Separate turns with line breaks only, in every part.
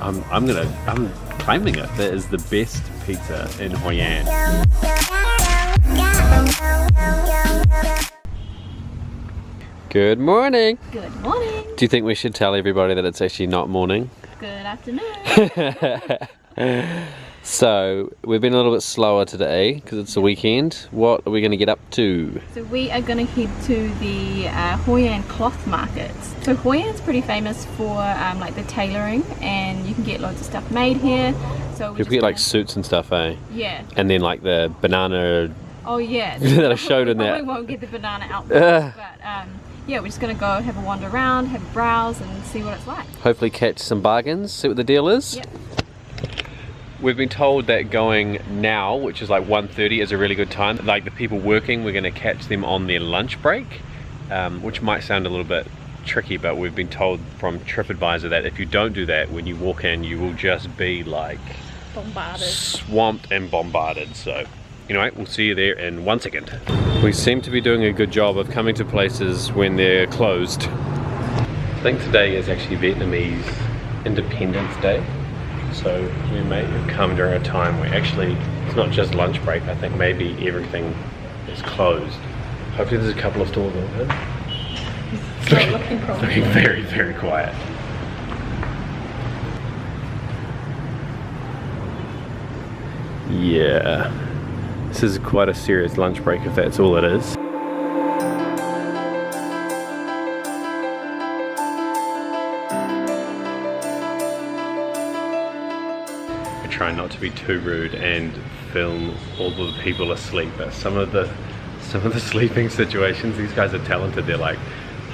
I'm claiming it. That is the best pizza in Hoi An. Good morning.
Good morning.
Do you think we should tell everybody that it's actually not morning?
Good afternoon.
So we've been a little bit slower today because it's the weekend. What are we going to get up to?
So we are going to head to the Hoi An Cloth Market. So Hoi An's pretty famous for like the tailoring, and you can get loads of stuff made here. So
People get like suits and stuff, eh?
Yeah.
And then like the banana.
Oh yeah.
that I showed in there.
We won't get the banana outfits, but yeah, we're just going to go have a wander around, have a browse, and see what it's like.
Hopefully catch some bargains, see what the deal is.
Yep.
We've been told that going now, which is like 1:30, is a really good time. Like the people working, we're going to catch them on their lunch break, which might sound a little bit tricky, but we've been told from TripAdvisor that if you don't do that, when you walk in, you will just be like
Bombarded.
Swamped and bombarded. So anyway, we'll see you there in 1 second. We seem to be doing a good job of coming to places when they're closed. I think today is actually Vietnamese Independence Day. So we may have come during a time where actually it's not just lunch break. I think maybe everything is closed. Hopefully there's a couple of stores open. It's looking very, very quiet. Yeah, this is quite a serious lunch break if that's all it is. Try not to be too rude and film all of the people asleep, but some of the sleeping situations, these guys are talented. They're like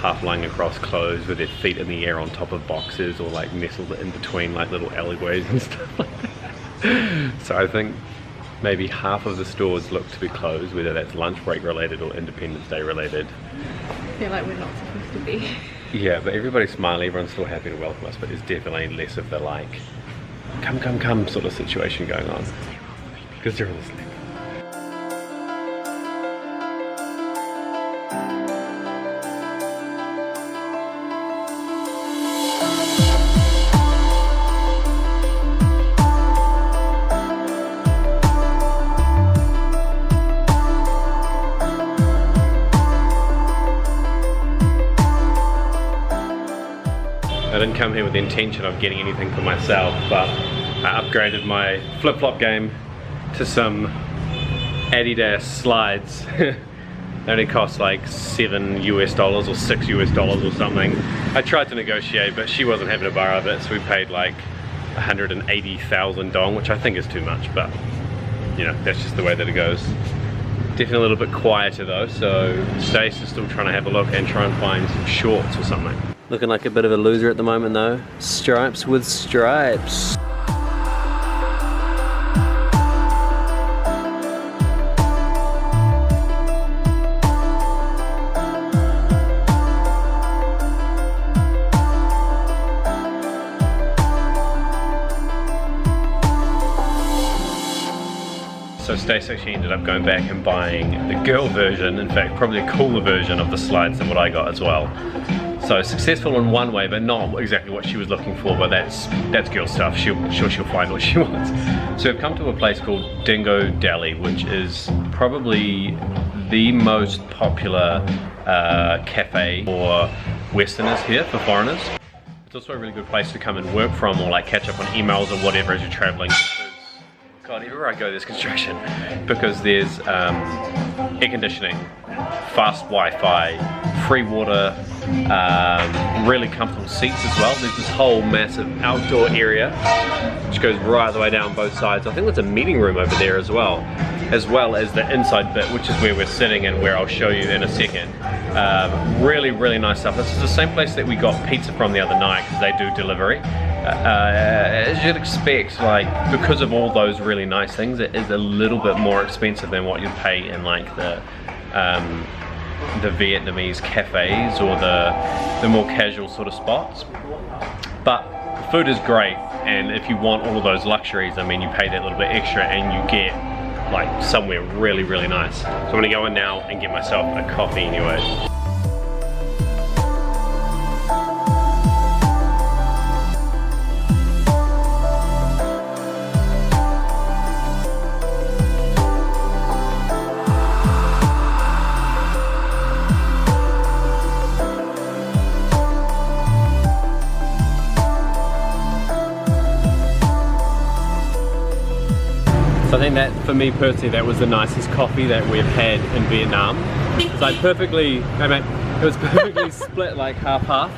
half lying across clothes with their feet in the air on top of boxes, or like nestled in between like little alleyways and stuff like that. So I think maybe half of the stores look to be closed, whether that's lunch break related or Independence Day related.
I feel like we're not supposed to be.
Yeah, but everybody's smiling, everyone's still happy to welcome us, but there's definitely less of the like come sort of situation going on, because they're all asleep. I didn't come here with the intention of getting anything for myself, but I upgraded my flip-flop game to some Adidas slides. They only cost like $7 US or $6 US or something. I tried to negotiate, but she wasn't having a bar of it, so we paid like 180,000 dong, which I think is too much, but you know, that's just the way that it goes. Definitely a little bit quieter though, so Stacey is still trying to have a look and try and find some shorts or something. Looking like a bit of a loser at the moment though. Stripes with stripes. So Stacey actually ended up going back and buying the girl version, in fact probably a cooler version of the slides than what I got as well. So successful in one way, but not exactly what she was looking for, but that's girl stuff. She'll find what she wants. So we've come to a place called Dingo Deli, which is probably the most popular cafe for Westerners here, for foreigners. It's also a really good place to come and work from, or like catch up on emails or whatever as you're traveling. God, everywhere I go there's construction, because there's air conditioning, fast Wi-Fi, free water, really comfortable seats as well. There's this whole massive outdoor area which goes right the way down both sides. I think there's a meeting room over there as well as the inside bit, which is where we're sitting and where I'll show you in a second. Really nice stuff. This is the same place that we got pizza from the other night, because they do delivery. As you'd expect, like, because of all those really nice things, it is a little bit more expensive than what you'd pay in like the Vietnamese cafes or the more casual sort of spots. But the food is great, and if you want all of those luxuries, I mean, you pay that little bit extra and you get like somewhere really nice. So I'm gonna go in now and get myself a coffee anyway. So I think that, for me personally, that was the nicest coffee that we've had in Vietnam. It's like perfectly, hey mate, it was perfectly split like half-half.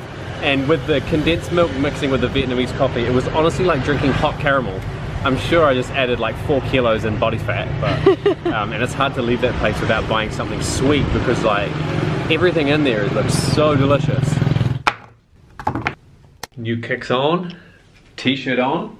And with the condensed milk mixing with the Vietnamese coffee, it was honestly like drinking hot caramel. I'm sure I just added like 4 kilos in body fat, but and it's hard to leave that place without buying something sweet because like everything in there looks so delicious. New kicks on, t-shirt on.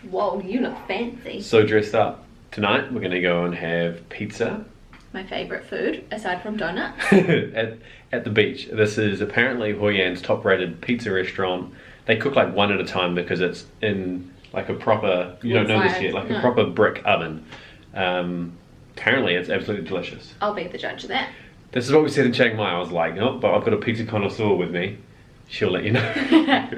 Whoa, you look fancy.
So dressed up. Tonight we're gonna go and have pizza.
My favourite food, aside from donuts.
at the beach. This is apparently Hoi An's top rated pizza restaurant. They cook like one at a time because it's in like a proper, you don't know this yet, like a proper brick oven. Apparently it's absolutely delicious.
I'll be the judge of that.
This is what we said in Chiang Mai. I was like, oh, but I've got a pizza connoisseur with me. She'll let you know.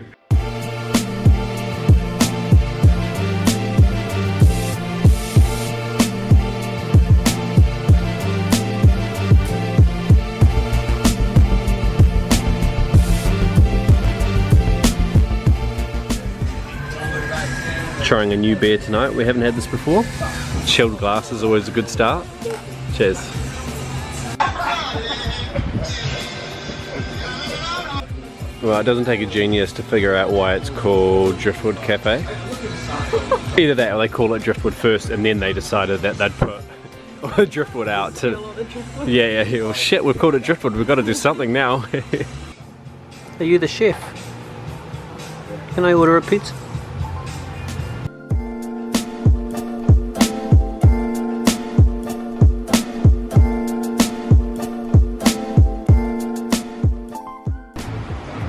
Trying a new beer tonight. We haven't had this before. Chilled glass is always a good start. Cheers. Well, it doesn't take a genius to figure out why it's called Driftwood Cafe. Either that or they call it Driftwood first and then they decided that they'd put Driftwood out to... Yeah, well shit, we've called it Driftwood, we've got to do something now. Are you the chef? Can I order a pizza?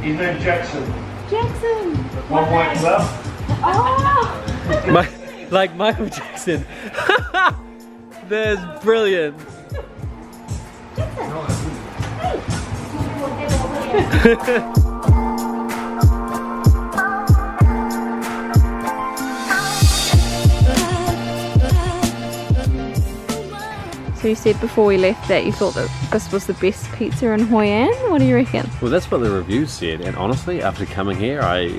His name's Jackson.
Jackson!
One white glove.
Oh!
Like Michael Jackson. There's brilliant.
So you said before we left that you thought that this was the best pizza in Hoi An? What do you reckon?
Well, that's what the reviews said, and honestly, after coming here, I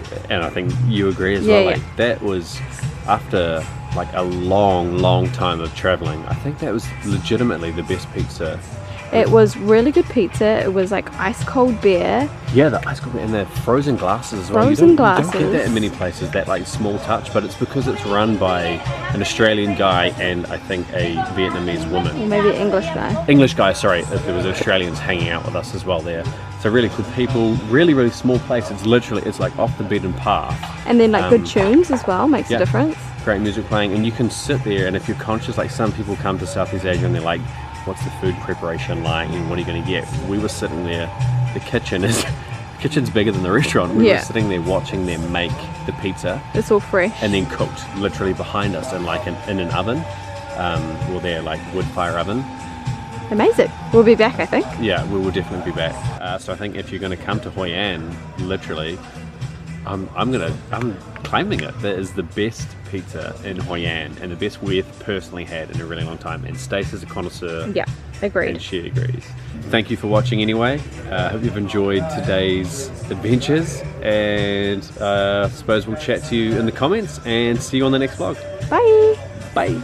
think you agree as well. Like that was after like a long time of traveling. I think that was legitimately the best pizza.
It was really good pizza. It was like ice cold beer.
Yeah, the ice cold beer and the frozen glasses as well.
Frozen glasses.
You don't get that in many places, that like small touch, but it's because it's run by an Australian guy and I think a Vietnamese woman.
Or maybe an English guy.
English guy, sorry. There was Australians hanging out with us as well there. So really cool people, really small place. It's like off the beaten path.
And then like good tunes as well, makes a difference.
Great music playing, and you can sit there and if you're conscious, like some people come to Southeast Asia and they're like, what's the food preparation like and what are you going to get? We were sitting there, the kitchen's bigger than the restaurant. We were sitting there watching them make the pizza.
It's all fresh.
And then cooked literally behind us in like in an oven. Well, they're like wood fire oven.
Amazing. We'll be back, I think.
Yeah, we will definitely be back. So I think if you're going to come to Hoi An, literally, I'm claiming it. That is the best pizza in Hoi An and the best we've personally had in a really long time. And Stacey's a connoisseur.
Yeah, agreed.
And she agrees. Thank you for watching anyway. Hope you've enjoyed today's adventures. And I suppose we'll chat to you in the comments and see you on the next vlog.
Bye.
Bye.